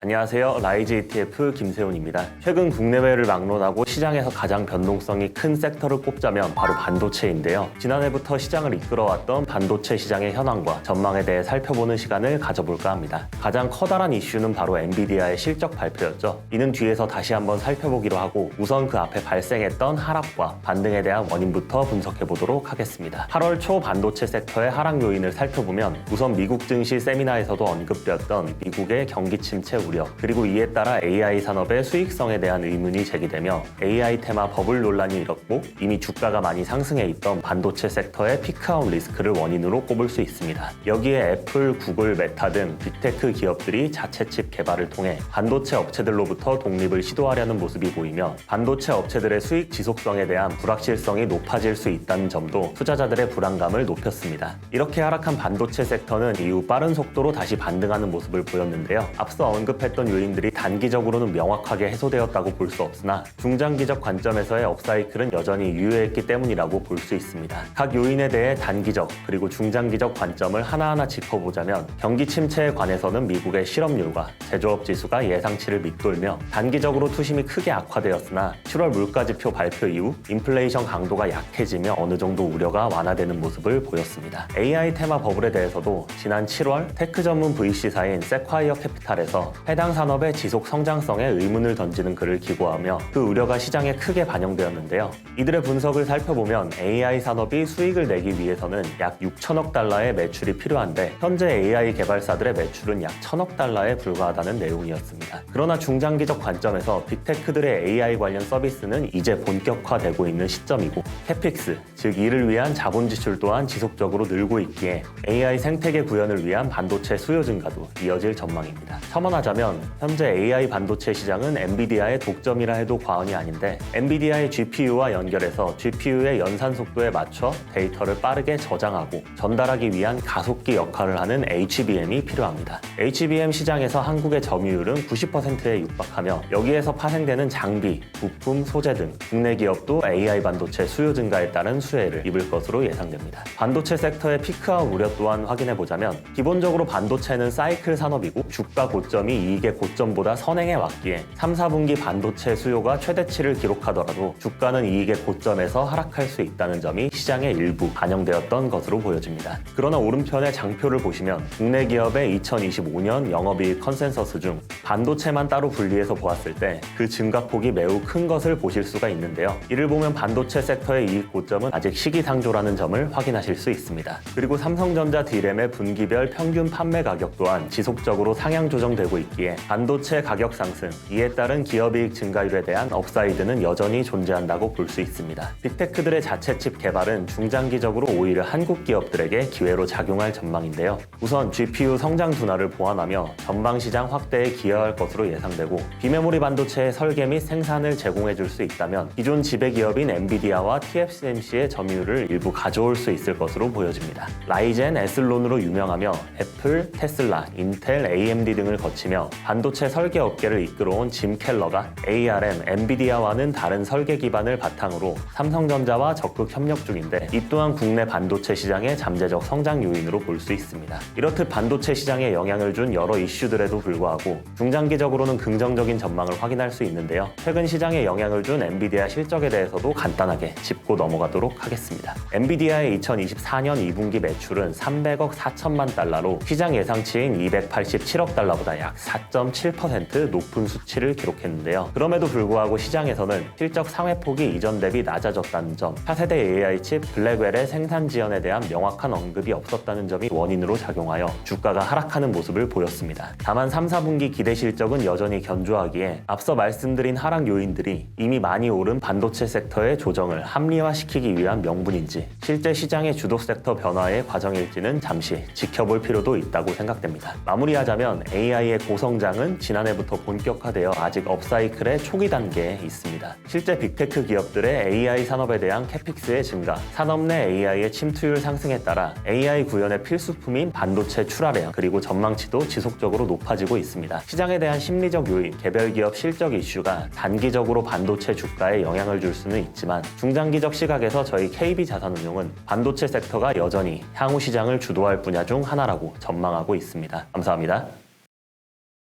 안녕하세요. 라이즈 ETF 김세훈입니다. 최근 국내외를 막론하고 시장에서 가장 변동성이 큰 섹터를 꼽자면 바로 반도체인데요. 지난해부터 시장을 이끌어왔던 반도체 시장의 현황과 전망에 대해 살펴보는 시간을 가져볼까 합니다. 가장 커다란 이슈는 바로 엔비디아의 실적 발표였죠. 이는 뒤에서 다시 한번 살펴보기로 하고 우선 그 앞에 발생했던 하락과 반등에 대한 원인부터 분석해보도록 하겠습니다. 8월 초 반도체 섹터의 하락 요인을 살펴보면 우선 미국 증시 세미나에서도 언급되었던 미국의 경기 침체 우려, 그리고 이에 따라 AI 산업의 수익성에 대한 의문이 제기되며 AI 테마 버블 논란이 일었고 이미 주가가 많이 상승해 있던 반도체 섹터의 피크아웃 리스크를 원인으로 꼽을 수 있습니다. 여기에 애플, 구글, 메타 등 빅테크 기업들이 자체 칩 개발을 통해 반도체 업체들로부터 독립을 시도하려는 모습이 보이며 반도체 업체들의 수익 지속성에 대한 불확실성이 높아질 수 있다는 점도 투자자들의 불안감을 높였습니다. 이렇게 하락한 반도체 섹터는 이후 빠른 속도로 다시 반등하는 모습을 보였는데요. 앞서 언급했던 요인들이 단기적으로는 명확하게 해소되었다고 볼 수 없으나 중장기적 관점에서의 업사이클은 여전히 유효했기 때문이라고 볼 수 있습니다. 각 요인에 대해 단기적 그리고 중장기적 관점을 하나하나 짚어보자면 경기 침체에 관해서는 미국의 실업률과 제조업 지수가 예상치를 밑돌며 단기적으로 투심이 크게 악화되었으나 7월 물가지표 발표 이후 인플레이션 강도가 약해지며 어느 정도 우려가 완화되는 모습을 보였습니다. AI 테마 버블에 대해서도 지난 7월 테크 전문 VC사인 세콰이어 캐피탈에서 해당 산업의 지속 성장성에 의문을 던지는 글을 기고하며 그 우려가 시장에 크게 반영되었는데요. 이들의 분석을 살펴보면 AI 산업이 수익을 내기 위해서는 약 6천억 달러의 매출이 필요한데 현재 AI 개발사들의 매출은 약 1,000억 달러에 불과하다는 내용이었습니다. 그러나 중장기적 관점에서 빅테크들의 AI 관련 서비스는 이제 본격화되고 있는 시점이고 캐픽스, 즉 이를 위한 자본 지출 또한 지속적으로 늘고 있기에 AI 생태계 구현을 위한 반도체 수요 증가도 이어질 전망입니다. 첨언하자면 현재 AI 반도체 시장은 엔비디아의 독점이라 해도 과언이 아닌데 엔비디아의 GPU와 연결해서 GPU의 연산 속도에 맞춰 데이터를 빠르게 저장하고 전달하기 위한 가속기 역할을 하는 HBM이 필요합니다. HBM 시장에서 한국의 점유율은 90%에 육박하며 여기에서 파생되는 장비, 부품, 소재 등 국내 기업도 AI 반도체 수요 증가에 따른 수혜를 입을 것으로 예상됩니다. 반도체 섹터의 피크아웃 우려 또한 확인해보자면 기본적으로 반도체는 사이클 산업이고 주가 고점이 이익의 고점보다 선행해 왔기에 3, 4분기 반도체 수요가 최대치를 기록하더라도 주가는 이익의 고점에서 하락할 수 있다는 점이 시장의 일부 반영되었던 것으로 보여집니다. 그러나 오른편의 장표를 보시면 국내 기업의 2025년 영업이익 컨센서스 중 반도체만 따로 분리해서 보았을 때 그 증가폭이 매우 큰 것을 보실 수가 있는데요. 이를 보면 반도체 섹터의 이익 고점은 아직 시기상조라는 점을 확인하실 수 있습니다. 그리고 삼성전자 D램의 분기별 평균 판매 가격 또한 지속적으로 상향 조정되고 있기에 반도체 가격 상승, 이에 따른 기업이익 증가율에 대한 업사이드는 여전히 존재한다고 볼 수 있습니다. 빅테크들의 자체 칩 개발은 중장기적으로 오히려 한국 기업들에게 기회로 작용할 전망인데요. 우선 GPU 성장 둔화를 보완하며 전방 시장 확대에 기여할 것으로 예상되고 비메모리 반도체의 설계 및 생산을 제공해줄 수 있다면 기존 지배기업인 엔비디아와 TSMC의 점유율을 일부 가져올 수 있을 것으로 보여집니다. 라이젠, 에슬론으로 유명하며 애플, 테슬라, 인텔, AMD 등을 거치며 반도체 설계 업계를 이끌어온 짐 켈러가 ARM, 엔비디아와는 다른 설계 기반을 바탕으로 삼성전자와 적극 협력 중인데 이 또한 국내 반도체 시장의 잠재적 성장 요인으로 볼 수 있습니다. 이렇듯 반도체 시장에 영향을 준 여러 이슈들에도 불구하고 중장기적으로는 긍정적인 전망을 확인할 수 있는데요. 최근 시장에 영향을 준 엔비디아 실적에 대해서도 간단하게 짚고 넘어가도록 하겠습니다. 엔비디아의 2024년 2분기 매출은 300억 4천만 달러로 시장 예상치인 287억 달러보다 약 4.7% 높은 수치를 기록했는데요. 그럼에도 불구하고 시장에서는 실적 상회폭이 이전 대비 낮아졌다는 점, 차세대 AI 칩 블랙웰의 생산 지연에 대한 명확한 언급이 없었다는 점이 원인으로 작용하여 주가가 하락하는 모습을 보였습니다. 다만 3, 4분기 기대 실적은 여전히 견조하기에 앞서 말씀드린 하락 요인들이 이미 많이 오른 반도체 섹터의 조정을 합리화시키기 위한 명분인지 실제 시장의 주도 섹터 변화의 과정일지는 잠시 지켜볼 필요도 있다고 생각됩니다. 마무리하자면 AI의 고성장은 지난해부터 본격화되어 아직 업사이클의 초기 단계에 있습니다. 실제 빅테크 기업들의 AI 산업에 대한 캐픽스의 증가, 산업 내 AI의 침투율 상승에 따라 AI 구현의 필수품인 반도체 출하량 그리고 전망치도 지속적으로 높아지고 있습니다. 시장에 대한 심리적 요인, 개별 기업 실적 이슈가 단기적으로 반도체 주가에 영향을 줄 수는 있지만 중장기적 시각에서 저희 KB자산운용은 반도체 섹터가 여전히 향후 시장을 주도할 분야 중 하나라고 전망하고 있습니다. 감사합니다.